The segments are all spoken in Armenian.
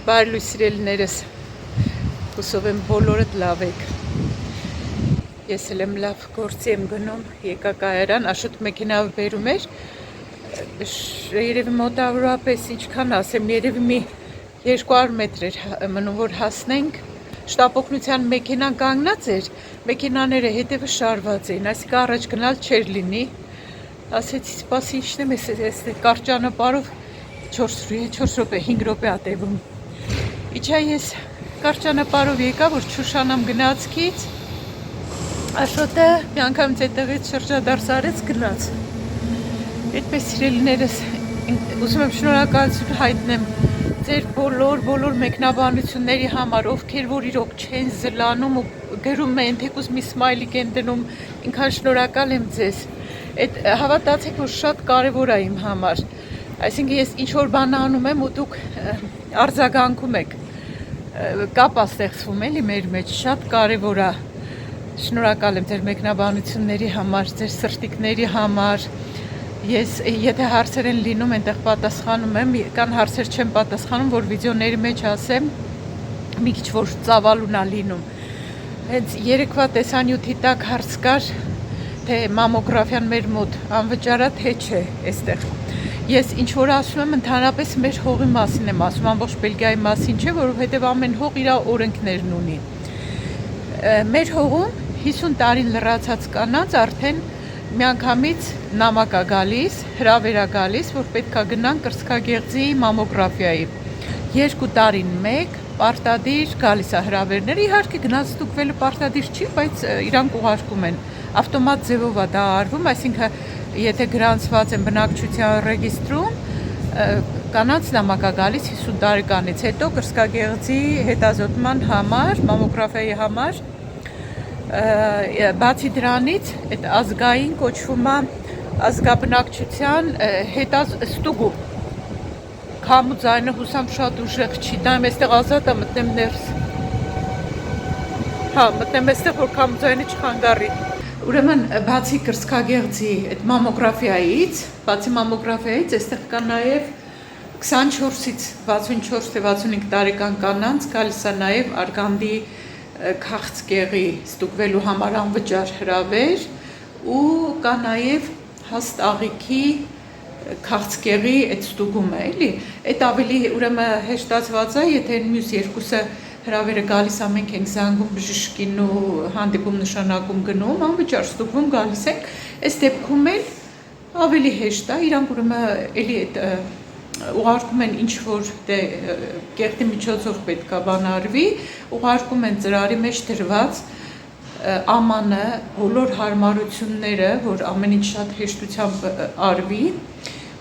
Բարի սիրելիներս, հուսով եմ բոլորդ լավ եք։ Ես էլ եմ լավ, գործի եմ գնում, եկա կայարան, Աշոտ մեքենայով բերում էր, երևի մոտավորապես ինչքան ասեմ, երևի մի 200 մետր էր մնում, որ հասնենք, շտապօգնության մեքենան կանգնած էր, մեքենաները հետևը շարված էին, այսինքն առաջ գնալ չէր լինի, ասեցի սպասի ինչն եմ ես կարճանապարով 4 րոպե, 5 րոպե ա տևում։ Իջա ես կարճանապարով եկա, որ չուշանամ գնացքից, Աշոտը մի անգամից այդտեղից շրջադարձ արեց գնաց։ Այդպես սիրելիներս, ուզում եմ շնորհակալություն հայտնեմ ձեր բոլոր մեկնաբանությունների համար, ովքեր որ իրոք չեն զլանում ու գրում են, թեկուզ մի սմայլիկ են դնում, ինքան շնորհակալ եմ ձեզ։ Այդ հավատացեք, որ շատ կարևոր է իմ համար։ Այսինքն ես ինչ որ բան անում եմ ու դուք արձագանքում եք, կապ է ստեղծվում էլի մեր մեջ, շատ կարևոր է։ Շնորհակալ եմ ձեր մեկնաբանությունների համար, ձեր սրտիկների համար։ Ես եթե հարցեր են լինում, այնտեղ պատասխանում եմ, կան հարցեր չեմ պատասխանում, որ վիդեոների մեջ ասեմ, մի քիչ որ ծավալուն է լինում։ Հենց երեկվա տեսանյութի տակ հարց կար, թե մամոգրաֆիան մեր մոտ անվճար է, թե չէ, այստեղ։ Ես ինչ որ ասում եմ, ընդհանրապես մեր հողի մասին եմ ասում, ամբողջ Բելգիայի մասին չէ, որովհետև ամեն հող իր օրենքներն ունի։ Մեր հողում 50 տարին լրացած կանանց արդեն միանգամից նամակ է գալիս, հրավեր է գալիս, որ պետք է գնան կրծքագեղձի մամոգրաֆիայի։ 2 տարին մեկ պարտադիր գալիս է հրավերները, իհարկե գնացուկվելը պարտադիր չի, բայց իրանք ուղարկում են, ավտոմատ ձևով է դա արվում, այսինքն եթե գրանցված են բնակչության ռեգիստրում, կանանց նամակ է գալիս 50 տարեկանից հետո կրծքագեղձի հետազոտման համար, մամոգրաֆիայի համար, բացի դրանից այդ ազգային կոչվում է ազգաբնակչության ստուգում։ Քամու ձայնը հուսամ շատ ուժեղ չի, դայմ այստեղ ազատ է մտնեմ ներս։ Հա, մտնեմ այստեղ, որ քամու ձայնը չխանգարի։ Ուրեմն բացի կրծքագեղձի այդ մամոգրաֆիայից, այստեղ կա նաև 24-ից 64 թե 65 տարեկան կանանց գալիս է նաև արգանդի քաղցկեղի ստուգվելու համար անվճար հրավեր ու կա նաև հաստ աղիքի քաղցկեղի այդ ստուգումը, էլի։ Այդ ավելի ուրեմն հեշտացված է, եթե մյուս երկուսը հրավերը գալիս է, մենք ենք զանգում բժշկին ու հանդիպում նշանակում գնում, անվճար ստուգվում գալիս ենք, այս դեպքում էլ ավելի հեշտ է, իրանք ուրեմն էլի այդ ուղարկում են ինչ որ կեղտի միջոցով պետք է բան արվի, ուղարկում են ծրարի մեջ դրված ամանը, բոլոր հարմարությունները, որ ամեն ինչ շատ հեշտությամբ արվի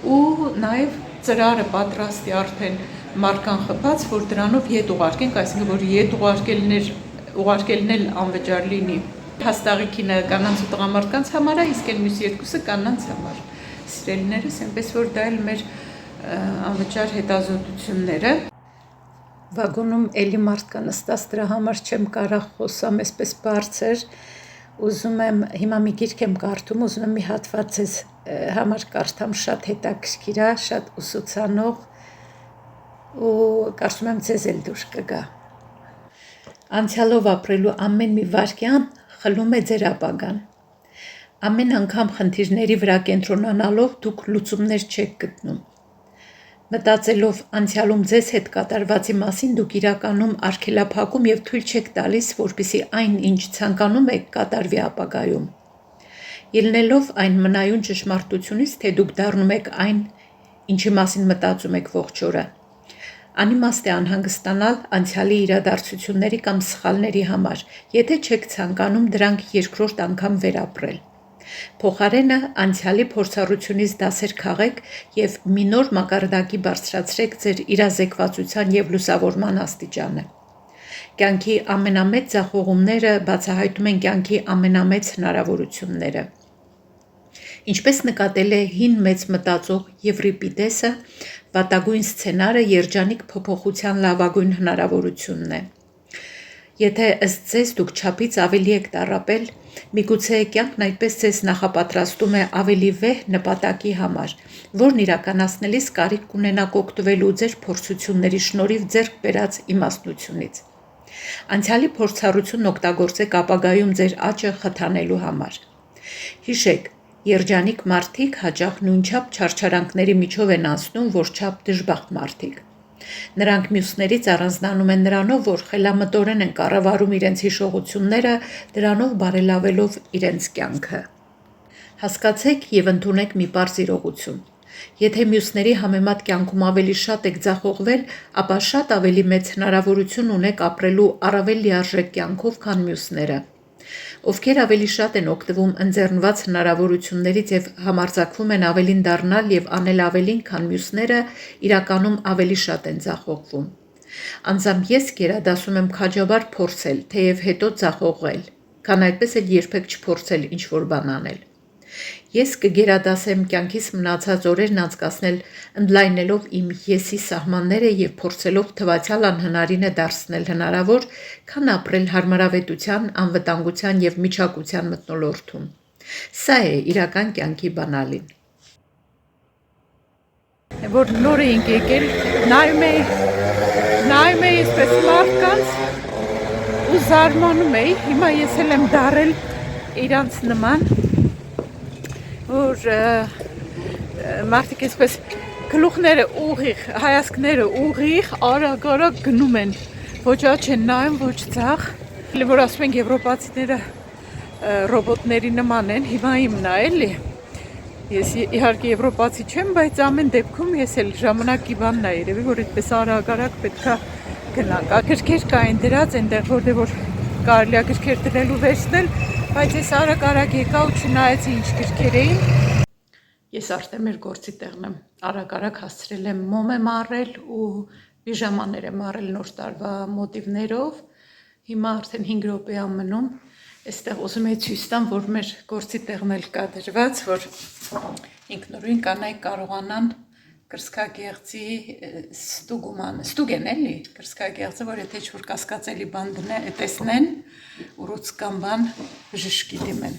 ու նաև ծրարը պատրաստի արդեն մարկան խփած, որ դրանով ետ ուղարկենք, այսինքն որ ետ ուղարկելն էլ անվճար լինի։ Հաստաղիքինը կանանց ու տղամարդկանց համար է, իսկ այն մյուս երկուսը կանանց համար։ Սիրելիներս, այնպես որ դա էլ մեր անվճար հետազոտությունները։ Վագոնում էլի մարդ կա նստած, դրա համար չեմ կարող խոսամ այսպես բարձր, ուզում եմ, հիմա մի գիրք եմ կարդում, ուզում եմ մի հատված ձեզ համար կարդամ, շատ հետաքրքիր է, շատ ուսուցանող ու կարծում եմ ձեզ էլ դուր կգա։ Անցյալով ապրելու ամեն մի վայրկյան խլում է ձեր ապագան։ Ամեն անգամ խնդիրների վրա կենտրոնանալով դուք լուծումներ չեք գտնում։ Մտածելով անցյալում ձեզ հետ կատարվածի մասին դուք իրականում արգելափակում և թույլ չեք տալիս, որպեսզի այն, ինչ ցանկանում եք, կատարվի ապագայում։ Ելնելով այն մնայուն ճշմարտությունից, թե դուք դառնում եք այն, ինչի մասին մտածում եք ողջ օրը։ Անիմաստ է անհանգստանալ անցյալի իրադարձությունների կամ սխալների համար, եթե չեք ցանկանում դրանք երկրորդ անգամ վերապրել։ Փոխարենը անցյալի փորձառությունից դասեր քաղեք և մի նոր մակարդակի բարձրացրեք ձեր իրազեկվածության և լուսավորման աստիճանը։ Կյանքի ամենամեծ ձախողումները բացահայտում են կյանքի ամենամեծ հնարավորությունները։ Ինչպես նկատել է հին մեծ մտածող Եվրիպիդեսը, վատագույն սցենարը երջանիկ փոփոխության լավագույն հնարավորությունն է։ Եթե ըստ ձեզ դուք չափից ավելի եք տառապել, միգուցե կյանքն այդպես ձեզ նախապատրաստում է ավելի վեհ նպատակի համար, որն իրականացնելիս կարիք կունենաք օգտվելու ձեր փորձությունների շնորհիվ ձեռք բերած իմաստնությունից։ Անցյալի փորձառությունն օգտագործեք ապագայում ձեր աճը խթանելու համար։ Հիշեք, երջանիկ մարդիկ հաճախ նույնչափ չարչարանքների միջով են անցնում, որչափ դժբախտ մարդիկ։ Նրանք մյուսներից առանձնանում են նրանով, որ խելամտորեն են կառավարում իրենց հիշողությունները, դրանով բարելավելով իրենց կյանքը։ Հասկացեք և ընդունեք մի պարզ իրողություն։ Եթե մյուսների համեմատ կյանքում ավելի շատ եք ձախողվել, ապա շատ ավելի մեծ հնարավորություն ունեք ապրելու առավել լիարժեք կյանքով, քան մյուսները։ Ովքեր ավելի շատ են օգտվում ընձեռնված հնարավորություններից և համարձակվում են ավելին դառնալ և անել ավելին, քան մյուսները, իրականում ավելի շատ են ձախողվում։ Անձամբ ես գերադասում եմ քաջաբար փորձել, թեև հետո ձախողել, քան այդպես էլ երբեք չփորձել ինչ-որ բան անել։ Ես կգերադասեմ կյանքիս մնացած օրերն անցկացնել ընդլայնելով իմ եսի սահմանները և փորձելով թվացյալ անհնարինը դարձնել հնարավոր, քան ապրել հարմարավետության, անվտանգության և միջակության մթնոլորտում։ Սա է իրական կյանքի բանալին։ Որ նոր էինք եկել, նայում էի այսպես մարդկանց ու զարմանում էի, հիմա ես էլ եմ դառել իրանց նման, որ մարդիկ այսպես գլուխները ուղիղ, հայացքները ուղիղ, արագ գնում են, ոչ աջ են նայում, ոչ ձախ, որ ասում են եվրոպացիները ռոբոտների նման են, հիմա իմն է էլի։ Ես իհարկե եվրոպացի չեմ, բայց ամեն դեպքում ես էլ ժամանակի բանն է երևի, որ այդպես արագ պետքա գնանք։ Գրքեր կային դրած այնտեղ, որտեղ որ կարելի է գրքեր դնել ու վերցնել, բայց ես արագ եկա ու չնայեցի ինչ գրքեր էին։ Ես արդեն մեր գործի տեղն եմ արագ հասցրել եմ մոմ եմ առել ու պիժամաներ եմ առել նոր տարվա մոտիվներով։ Հիմա արդեն 5 րոպե է մնում։ Այստեղ ուզում եի ցույց տամ, որ մեր գործի տեղն էլ կա դրված, որ ինքնուրույն կանայք կարողանան կրծքագեղձի ստուգեն էլի, կրծքագեղձը, որ եթե ինչ-որ կասկածելի բան տեսնեն, ուռուցք կամ բան բժշկի դիմեն։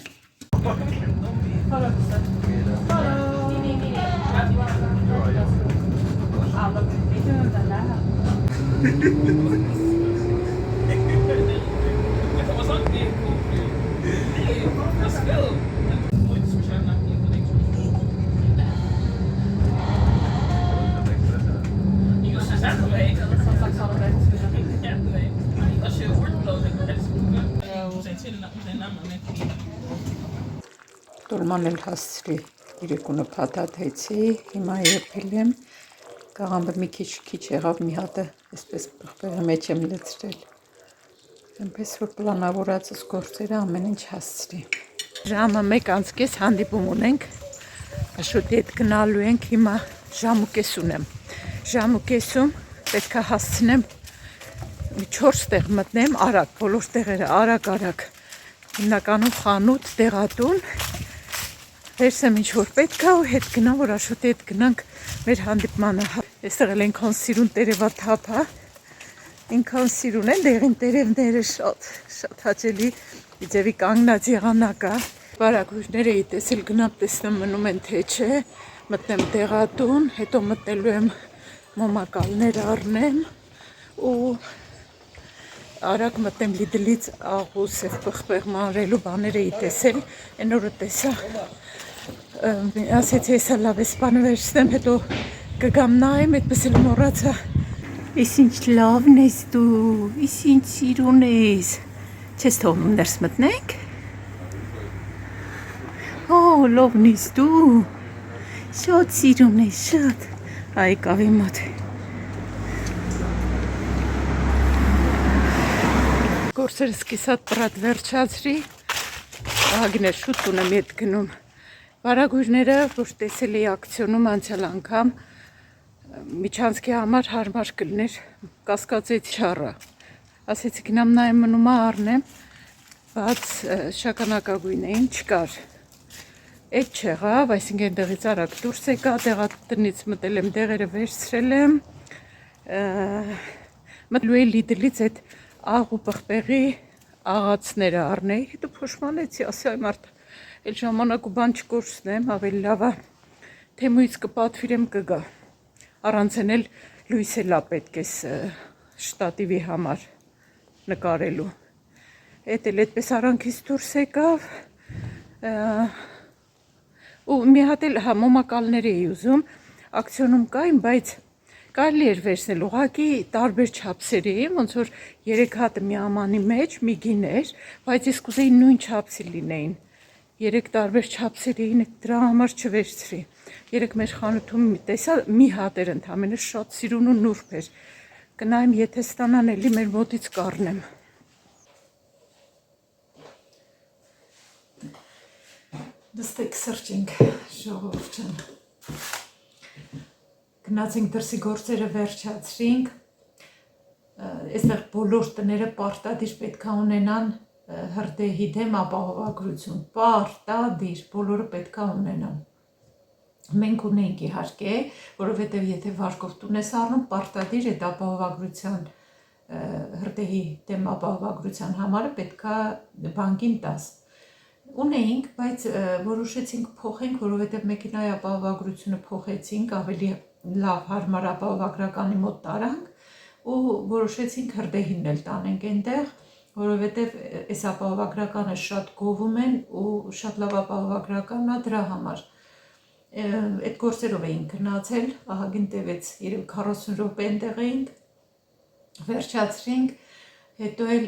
Տոլման էլ հասցրի իրեկունը փաթաթեցի, հիմա եփել եմ, կաղամբը մի քիչ եղավ, մի հատը այսպես պղպեղի մեջ եմ լցրել, այնպես որ պլանավորածս գործերը ամեն ինչ հասցրի։ Ժամը 1:30 հանդիպում ունենք, շուտ հետ գնալու ենք, հիմա ժամուկես ունեմ, ժամուկեսում պետք է հասցնեմ 4 տեղ մտնեմ, արագ, բոլոր տեղերը արագ, հիմնականում խանութ, տեղատուն, վերցեմ ինչ որ պետք է ու հետ գնամ, որ աշոտի հետ գնանք մեր հանդիպմանը։ Այստեղ էլ այնքան սիրուն տերևաթափ է, այնքան սիրուն են դեղին տերևները, շատ հաճելի, իձևի կանգնած եղանակ է։ Բարագույրները էի տեսել, գնամ տեսնեմ մնում են թե չէ, մտնեմ տեղատուն, հետո մտնելու եմ մոմակալներ առնեմ ու արագ մտնեմ Լիդլից աղու սև պղպեղ մանրելու բաներ էի տեսել, այն օրը տեսա, ասեցի հեսա լավ ես բանը վերցնեմ, հետո կգամ նայեմ, այդպես էլ մոռացա։ Իս ինչ լավն ես դու, իս ինչ սիրուն ես, չես թողնում ներս մտնենք։ Օ, լավն ես դու, շատ սիրուն ես, շատ, այ կավի մոտ։ Գործերս կիսատ պրատ վերջացրի, ահագիներ շուտ ունեմ ետ գնում։ Բարագույրները, որ տեսել էի ակցիոնում անցյալ անգամ, միջանցքի համար հարմար կլներ, կասկածեցի չառը։ Ասեցի գնամ նայեմ մնում առնեմ, բայց շագանակագույն էին, չկար։ Էդ չեղավ, այսինքն տեղից արագ դուրս եկա, տեղատնից մտել եմ, դեղերը վերցրել եմ, մտլու էի Լիդլից այդ աղ ու պղպեղի աղացները առնեի, հետո փոշմանեցի, ասի այ մարդ էլ ժամանակ ու բան չկորցնեմ, ավելի լավ է թեմույց կպատվիրեմ կգա, առանց են էլ լույս էլ ա պետք է շտատիվի համար նկարելու, էդ էլ այդպես արանքից դուրս եկավ, ու մի հատ էլ մոմակալներ էի ուզում, ակցիոնում կային, բայց կարելի էր վերցնել, ուղղակի տարբեր չափսեր էին, ոնց որ 3 հատը մի ամանի մեջ, մի գիներ, բայց ես կուզեի նույն չափսի լինեին, 3 տարբեր չափսեր էին, դրա համար չվերցրի, երեկ մեր խանութում տեսա մի հատ էր ընդամենը շատ սիրուն ու նուրբ էր, կնայեմ եթե ստանան էլի մեր մոտից կառնեմ։ Դստեք սրճենք, ժողովուրդ ջան։ Գնացինք դրսի գործերը վերջացրինք, այստեղ բոլոր տները պարտադիր պետք է ունենան հրդեհի դեմ ապահովագրություն, պարտադիր, բոլորը պետք է ունենան։ Մենք ունենք իհարկե, որովհետև եթե վարկով տուն ես առնում, պարտադիր այդ ապահովագրության հրդեհի դեմ ապահովագրության համարը պետք է բանկին տաս։ Ունեինք, բայց որոշեցինք փոխենք, որովհետև մեքենայի ապահովագրությունը փոխեցինք, ավելի լավ հարմար ապահովագրականի մոտ տարանք ու որոշեցինք հրդեհին էլ տանենք այնտեղ, որովհետև այս ապահովագրականը շատ գովում են ու շատ լավ ապահովագրական է դրա համար։ Այդ գործերով էինք գնացել, ահագին տևեց, երևի 40 րոպե այնտեղ էինք, վերջացրինք, հետո էլ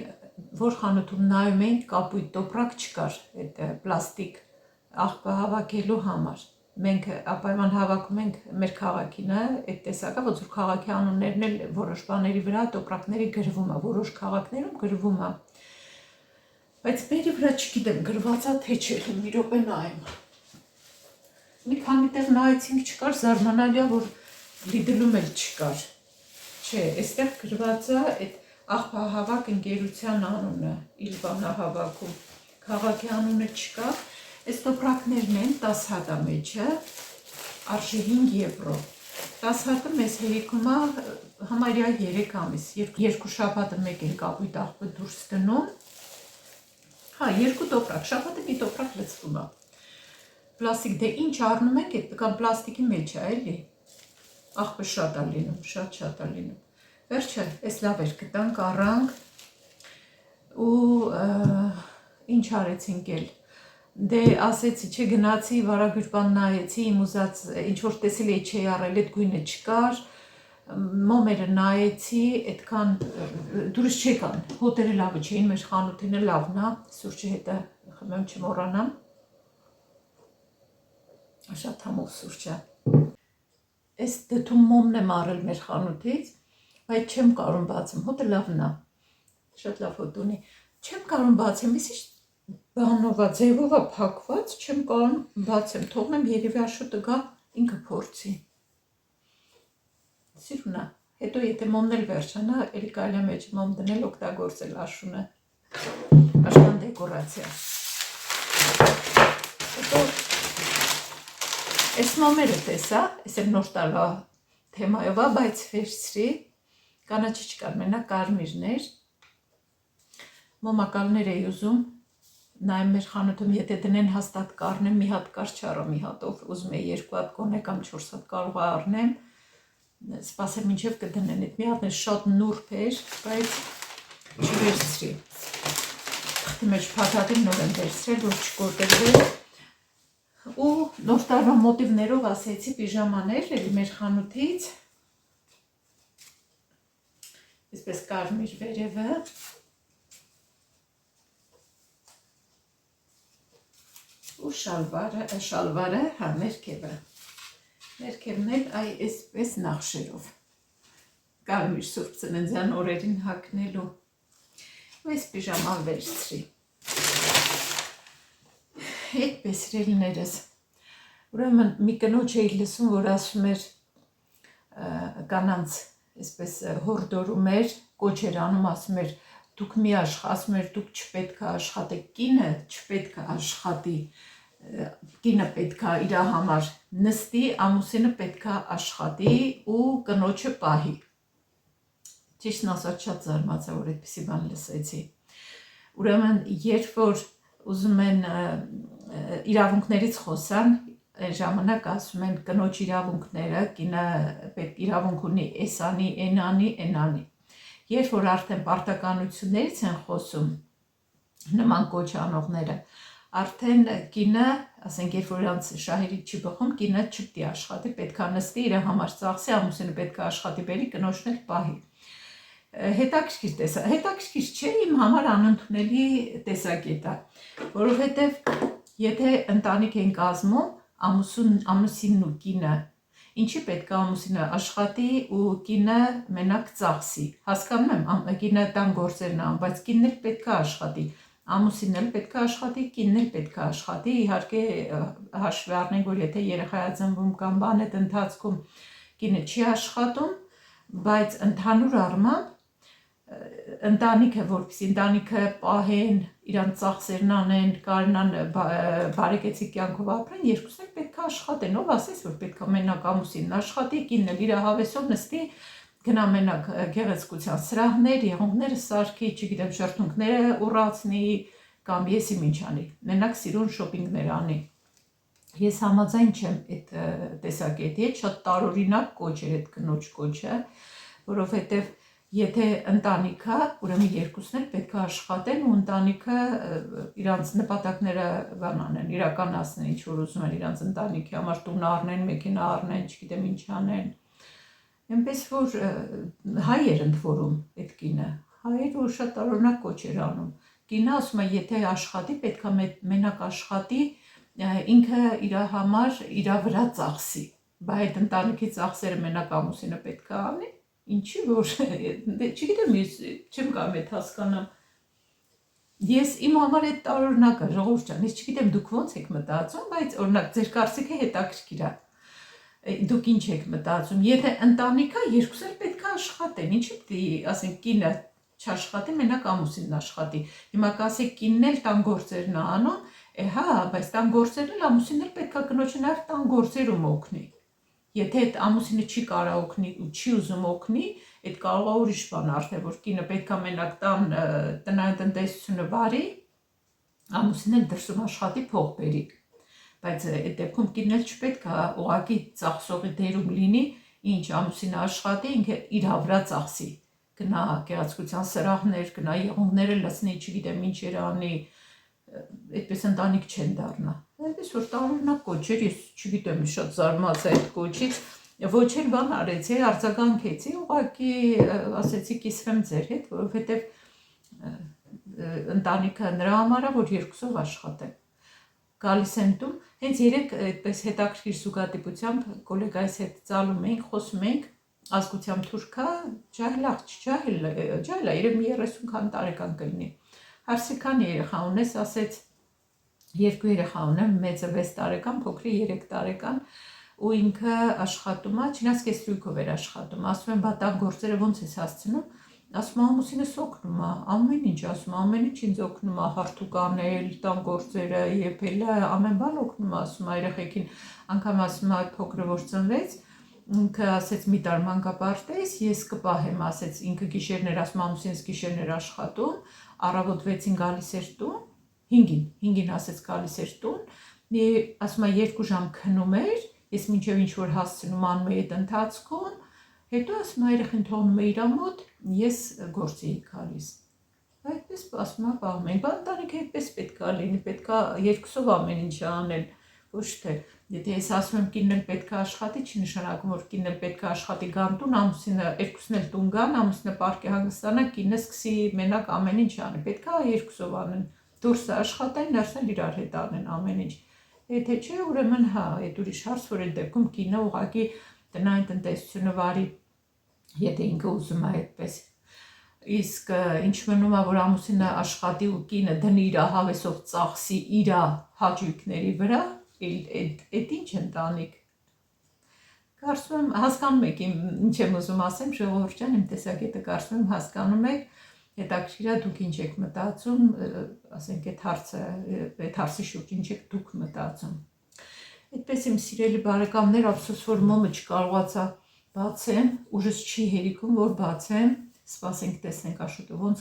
որ խանութում նայում էինք, կապույտ տոպրակ չկար, այդ պլաստիկ աղբը հավաքելու համար։ Մենք ապայման հավաքում ենք մեր քաղաքին, այդ տեսակը, ոնց որ քաղաքի անուններն էլ որոշ բաների վրա տոպրակների գրվում է, որոշ քաղաքներում գրվում է։ Բայց մերի վրա չգիտեմ գրված է թե չէ, մի րոպե նայեմ։ Մի քանի տեղ նայեցինք չկար, զարմանալի է, որ Lidl-ում էլ չկար։ Չէ, այստեղ գրված է այդ աղբահավաք ընկերության անունը, Իլվանա հավաքում, քաղաքի անունը չկա, այս տոպրակներն են 10 հատա մեջը, արժի 5 եվրո, 10 հատը մեզ հերիքում է համարյա 3 ամիս, 2 շաբաթը մեկ են կապույտ աղբը դուրս դնում, հա 2 տոպրակ, շաբաթը մի տոպրակ լցվում է, պլաստիկ, դե ինչ առնում եք, կամ պլաստիկի մեջ է, էլի, աղբը շատ է լինում, շատ է լինում, վերջը, այս լավ էր գտանք, առանք ու ինչ արեցինք էլ, դե ասեցի, չէ գնացի, վարագույր բան նայեցի, իմ ուզած, ինչ որ տեսել էի չէի առել, այդ գույնը չկար, մոմերը նայեցի, այդքան դուրս չեկան, հոտերը լավը չէին, մեր խանութինը լավն է, սուրճի հետը խմեմ չմոռանամ, շատ համով սուրճ է, այս դդում մոմն եմ առել մեր խանութից, բայց չեմ կարում բացեմ, հոտը լավն է, շատ լավ հոտ ունի, չեմ կարում բացեմ, իսկ բանով է, ձևով է փակված, չեմ կարում բացեմ, թողնեմ երևի Աշոտը գա ինքը փորձի, սիրուն է, հետո եթե մոմն էլ վերջանա, էլի կարելի է մեջ մոմ դնել օգտագործել Աշունը, Աշնան դեկորացիա, հետո այս մոմերը տեսա, այս էլ նոր տարվա թեմայով է, բայց վերցրի, կանաչի չկար, մենակ կարմիրներ, մոմակալներ էի ուզում, նայեմ մեր խանութում, եթե դնեն հաստատ կառնեմ, մի հատ կար չառա, մի հատով ուզում էի 2 հատ կոնե կամ 4 հատ կարող է առնեմ, սպասեմ մինչև կդնեն, այդ մի հատն է շատ նուրբ էր, բայց չվերցրի, թղթի մեջ փաթաթին նոր եմ վերցրել, որ չկորտելվեր, ու նոր տարվա մոտիվներով ասեցի պիժամաներ, էլի մեր խանութից, այսպես կարմիր վերևը, ու շալվարը, հա, ներքևն էլ այ այսպես նախշերով, կարմիր սուրբ ծննդյան օրերին հագնելու, ու այս պիժաման վերցրի, այդպես ռելներս, ուրեմն մի կնոջ էի լսում, որ ասում էր կանանց, այսպես հորդորում էր, կոչ էր անում, ասում էր, դուք մի ասում էր, դուք չպետք է աշխատեք, կինը չպետք է աշխատի, կինը պետք է իր համար նստի, ամուսինը պետք է աշխատի ու կնոջը պահի, ճիշտն ասած շատ զարմացա, որ այդպիսի բան լսեցի։ Ուրեմն, երբ որ ուզում են իրավունքներից խոսան, այն ժամանակ ասում են կնոջ իրավունքները, կինը պետք իրավունք ունի էսանի, էնանի։ Երբ որ արդեն պարտականություններից են խոսում նման կոչ անողները, արդեն կինը, ասենք, երբ որ իրանց շահերից չի բխում, կինը չպետք է աշխատի, պետք է նստի, իր համար ծախսի, ամուսինը պետք է աշխատի բերի, կնոջն էլ պահի։ Հետաքրքիր չէ, իմ համար անընդունելի տեսակետ է, որովհետև եթե ընտանիք են կազմում ամուսինն ու կինը, ինչի պետք է ամուսինը աշխատի ու կինը մենակ ծախսի, հասկանում եմ, կինը տան գործերն ան, բայց կինն էլ պետք է աշխատի, ամուսինն էլ պետք է աշխատի, կինն էլ պետք է աշխատի, իհարկե հաշվի առնենք, որ եթե երեխա ծնվում կամ բան այդ ընթացքում կինը չի աշխատում, բայց ընդհանուր առմամբ ընտանիքը, որպեսզի ընտանիքը պահեն, իրանց ծախսերն անեն, կարողանան բարեկեցիկ կյանքով ապրեն, երկուսն էլ պետք է աշխատեն, ով ասես, որ պետք է մենակ ամուսինն աշխատի, կինն էլ իր հավեսով նստի, գնա մենակ գեղեցկության սրահներ, եղունգները սարքի, չգիտեմ, շրթունքները ուռացնի կամ եսի ինչ անի, մենակ սիրուն շոփինգներ անի։ Ես համաձայն չեմ այդ տեսակետի հետ, շատ տարօրինակ կոչ էր այդ կնոջ կոչը, որովհետև եթե ընտանիքը, ուրեմն երկուսն էլ պետք է աշխատեն ու ընտանիքը իրանց նպատակները բանանեն, իրականացնեն, ինչ որ ուզում են իրանց ընտանիքի համար տուն առնեն, մեքենա առնեն, չգիտեմ ինչ անեն։ Այնպես որ հայ էր ընդ որում այդ կինը, հայեր որ շատ տարօրինակ կոչ էր անում։ Կինը ասում է, եթե աշխատի, պետք է մենակ աշխատի, ինքը իր համար իր վրա ծախսի, բայց այդ ընտանիքի ծախսերը մենակ ամուսինը պետք է անի, ինչի որ չգիտեմ, չեմ կարող այդ հասկանամ։ Ես իմ համար այդ տարօրինակ է, ժողովուրդ ջան, ես չգիտեմ դուք ոնց եք մտածում, բայց օրինակ ձեր կարծիքը հետաքրքիր է։ Դուք ինչ եք մտածում, եթե ընտանիք է, երկուսը պետք է աշխատեն, ինչի՞ պիտի ասենք կինը չաշխատի, մենակ ամուսինն աշխատի։ Հիմա կասեք կինն էլ տան գործերն է անում, հա, բայց տան գործերն էլ ամուսինն էլ պետք է կնոջը նաև տան գործերում օգնի։ Եթե այդ ամուսինը չի կարող օգնի ու չի ուզում օգնի, այդ կարող է ուրիշ բան արդեն, որ կինը պետք է մենակ տան տնտեսությունը վարի, ամուսինն էլ դրսում աշխատի փող բերի։ Բայց այդ դեպքում կինն էլ չպետք է ուղղակի ծախսողի դերում լինի, ինչ ամուսինը աշխատի, ինքը իր վրա ծախսի, գնա գեղեցկության սրահներ, գնա եղունգները լցնի, չգիտեմ ինչեր անի, այդպես ընտանիք չեն դառնա։ Այնպես որ տարօրինակ կոչ էր, ես չգիտեմ, շատ զարմացա այդ կոչից, ոչ էլ բան արեցի, արձագանքեցի, ուղղակի ասեցի կիսվեմ ձեր հետ, որովհետև ընտանիքը նրա համար է, որ երկուսով աշխատեն։ Գալիս են տուն, հենց երեք այդպես հետաքրքիր զուգադիպությամբ գոլեգայիս հետ ծալում էինք, խոսում էինք, ազգությամբ թուրքա, ջահել աղջիկ, ջահել է, երևի 30 քան տարեկան կլինի։ Հարցրի քանի երեխա ունես, ասեց 2 երեխա ունեմ, մեծը 6 տարեկան, փոքրի 3 տարեկան, ու ինքը աշխատում է, չնայած կեսրույքով էր աշխատում, ասում եմ, բա տան գործերը ոնց ես հասցնում, ասում ամուսինս օգնում է, ամեն ինչ, ասում ամեն ինչ ինձ օգնում է, հարթուկ անել, տան գործերը, եփելը, ամեն բան օգնում է, ասում երեխեքին, անգամ ասում է փոքրը որ ծնվեց, ինքը ասեց մի տար մանկապարտեզ, ես կպահեմ, ասեց ինքը գիշերներ, ասում ամուսինս գիշերներ աշխատում, առավոտ 6-ին գալիս էր տուն, 5-ին ասեց գալիս էր տուն, ասում է 2 ժամ քնում էր, ես մինչև ինչ որ հասցնում անում էի այդ ընթացքում, հետո ասում է երեխին թողնում է իր մոտ, ես գործի էի գալիս։ Այդպես ասում է պահում ենք, բան ընտանիքը այդպես պետք է լինի, պետք է երկուսով ամեն ինչը անել, ոչ թե եթե ես ասում եմ կինն էլ պետք է աշխատի, չի նշանակում որ կինն էլ պետք է աշխատի գան տուն, ամուսինը երկուսն էլ տուն գան, ամուսինը պարկի հանգստանա, կինը սկսի մենակ ամեն ինչ անի, պետք է երկուսով անեն, դուրսը աշխատեն, ներսն իրար հետ անեն ամեն ինչ։ Եթե չէ, ուրեմն հա, այդ ուրիշ հարց, որ այդ դեպքում կինը ուղղակի տնային տնտեսությունը վարի, եթե ինքը ուզում է այդպես։ Իսկ ինչ մնում է, որ ամուսինը աշխատի ու կինը դնի իր հավեսով ծախսի իր հաճույքների վրա, այդ ինչ ընտանիք։ Կարծում եմ հասկանում եք ինչ եմ ուզում ասեմ, ժողովուրդ ջան, իմ տեսակետը կարծում եմ հասկանում եք, հետաքրքիր է դուք ինչ եք մտածում, ասենք այդ հարցի շուրջ ինչ եք դուք մտածում։ Այդպես իմ սիրելի բարեկամներ, ափսոս որ մոմը չկարողացա բացեմ, ուժս չի հերիքում որ բացեմ, Սպասենք տեսնենք Աշոտը ոնց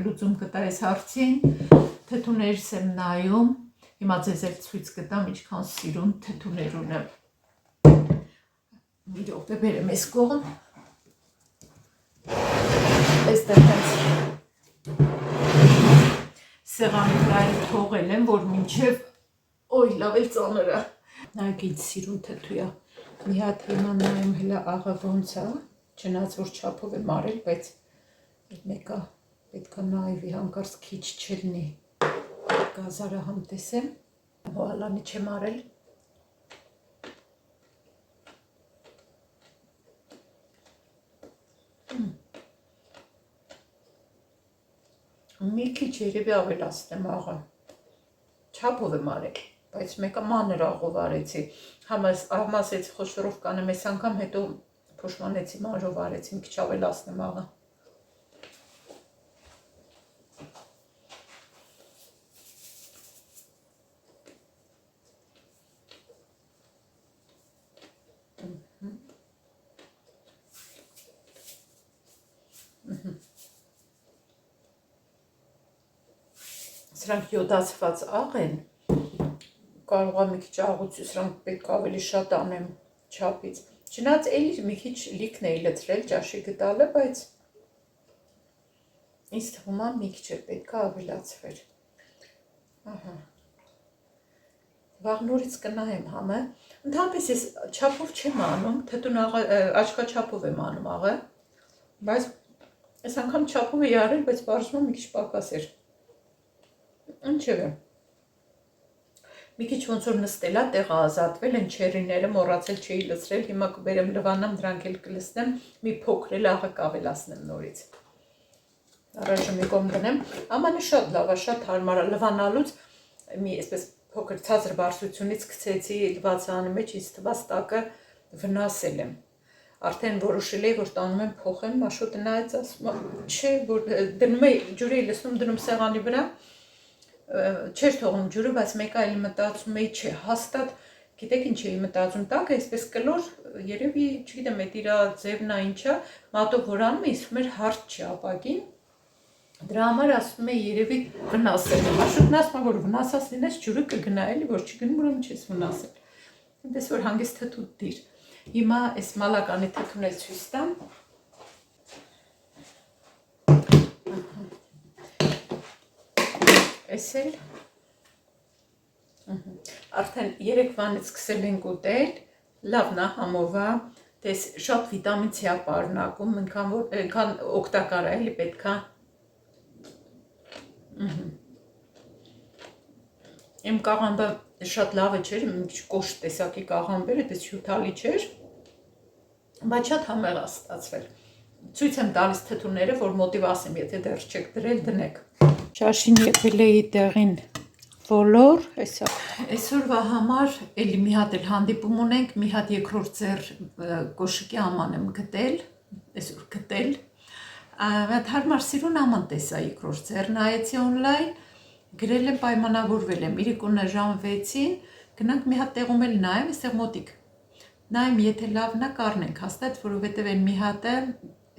լուծում կտա այս հարցին, թթուներս եմ նայում, հիմա ձեզ էլ ցույց կտամ ինչքան սիրուն թթուներ ունեմ։ Մի րոպե բերեմ այս կողմ։ Այստեղ հենց սեղանի վրա թողել եմ, որ մինչև օй լավ էլ ծանր է։ Նայեք ինչ սիրուն թթու է։ Մի հատ հիմա նայում հլա աղը ոնց է, չնայած որ չափով եմ արել, բայց մեկը պետք է նայվի հանկարծ քիչ չլինի։ Գազարը համ տեսեմ, հոլանի չեմ արել։ Մի քիչ երևի ավելացնեմ աղը, չափով եմ արել, բայց մեկը մանր աղով արեցի, համասեցի խոշորով կանեմ այս անգամ, հետո փոշմանեցի մանրով արեցի, մի քիչ ավելացնեմ աղը։ Սրանք յոդացված աղ են, կարող է մի քիչ աղություն, սրանք պետք է ավելի շատ անեմ չափից։ Չնայած էլի մի քիչ լիքն էի լցրել ճաշի գտալը, բայց ինձ թվում է մի քիչ պետք է ավելացվեր։ Ահա։ Վաղ նորից կնայեմ համը։ Ընդհանրապես ես չափով չեմ անում, թթուն աղը աչքաչափով եմ անում աղը, բայց այս անգամ չափով էի արել, բայց բարձրում մի քիչ պակաս էր։ Ինչևէ։ Մի քիչ ոնց որ նստել է, տեղը ազատվել են չերիները, մոռացել չէի լցրել, հիմա կբերեմ լվանամ, դրանք էլ կլցնեմ, մի փոքր էլ աղը կավելացնեմ նորից։ Առաջ մի կողմ դնեմ, ամանը շատ լավ է, շատ հարմար է լվանալուց, մի այսպես փոքր ցածր բարձրությունից գցեցի լվացանի մեջ, ինձ թվաց տակը վնասել եմ։ Արդեն որոշել էի, որ տանում եմ փոխեմ, Աշոտը նայեց, ասում է, չէ, որ դնում էի ջուրը լցնում, դնում սեղանի վրա, չէր թողում ջուրը, բայց մեկը այլ մտածում էի, չէ, հաստատ, գիտեք ինչ էի մտածում, տակը այսպես կլոր, երևի, չգիտեմ, այդ իրա ձևն է ինչա, մատով որ անում էի, ասում էր հարթ չի ապակին, դրա համար ասում էի երևի վնասել եմ, Աշոտն ասում է, որ վնասած լինես ջուրը կգնա, էլի, որ չգնում, ուրեմն չես վնասել, այնպես որ հանգիստ թթու դիր, հիմա այս մալականի թթուն էլ ցույց տամ, Այս էլ արդեն երեկվանից սկսել ենք ուտել, լավն է համովա, տես շատ վիտամին C է պարունակում, այնքան օգտակար է, էլի պետք է։ Իմ կաղամբը շատ լավը չէր, մի քիչ կոշտ տեսակի կաղամբեր, այդպես հյութալի չէր, բայց շատ համեղ է ստացվել։ Ցույց եմ տալիս թթուները, որ մոտիվացեմ, եթե դեռ չեք դրել, դնեք։ Ճաշին եկել էի տեղին ոլոր, այսօրվա համար էլի մի հատ էլ հանդիպում ունենք, մի հատ երկրորդ ձեռ կոշիկի աման եմ գտել, այսօր գտել, այդ հարմար սիրուն աման տեսա երկրորդ ձեռ, նայեցի օնլայն, գրել եմ պայմանավորվել եմ, իրիկունը ժամ 6-ին, գնանք մի հատ տեղում էլ նայեմ, այստեղ մոտիկ, նայեմ եթե լավն է կառնենք հաստատ, որովհետև այն մի հատը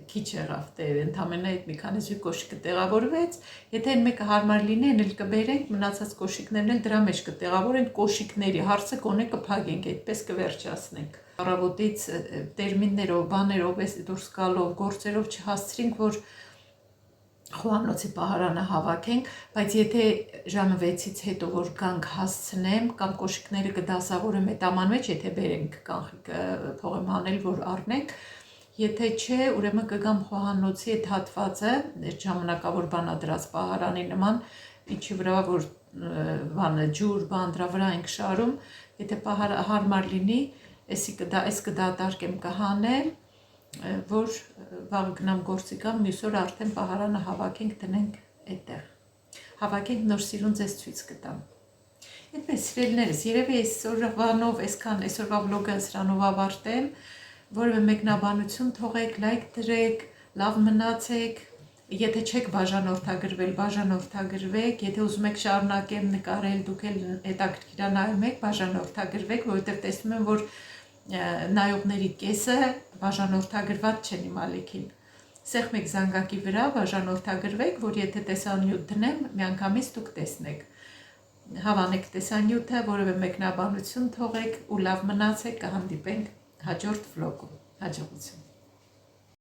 քիչ եղավ տեր, ընդամենը այդ մի քանի զույգ կոշիկը տեղավորվեց, եթե այն մեկը հարմար լինի, այն էլ կբերենք, մնացած կոշիկներն էլ դրա մեջ կտեղավորենք, կոշիկների հարցը կոնե կփակենք, այդպես կվերջացնենք։ Առավոտից տերմիններով, բաներով, դուրս գալով, գործերով չհասցրինք, որ խոհանոցի պահարանը հավաքենք, բայց եթե ժամը 6-ից հետո որ գանք հասցնեմ, կամ կոշիկները կդասավորեմ այդ աման մեջ, եթե բերենք կանխիկ փողեմ անել, որ առնենք, եթե չէ, ուրեմն կգամ խոհանոցի այդ հատվածը, այդ ժամանակավոր բանադրած պահարանի նման, ինչի վրա որ ջուր, բան դրա վրա ենք շարում, եթե հարմար լինի, այս կդատարկեմ կհանեմ, որ վաղ գնամ գործի կամ մյուս օր արդեն պահարանը հավաքենք դնենք այդտեղ։ Հավաքենք նոր սիրուն ձեզ ցույց կտամ։ Այդպես սիրելիներս, երևի այսօրվանով, այսքան այսօրվա վլոգը սրանով ավարտեմ, որևէ մեկնաբանություն թողեք, լայք դրեք, լավ մնացեք, եթե չեք բաժանորդագրվել, բաժանորդագրվեք, եթե ուզում եք շարունակեմ նկարել, դուք էլ հետաքրքրանալու եք, բաժանորդագրվեք, որովհետև տեսնում եմ, որ նայողների կեսը բաժանորդագրված չեն իմ ալիքին։ սեղմեք զանգակի վրա, բաժանորդագրվեք, որ եթե տեսանյութ դնեմ, միանգամից դուք տեսնեք։ Հավանեք տեսանյութը, որևէ մեկնաբանություն թողեք ու լավ մնացեք, կհանդիպենք հաջորդ վլոգում։ Հաջողություն։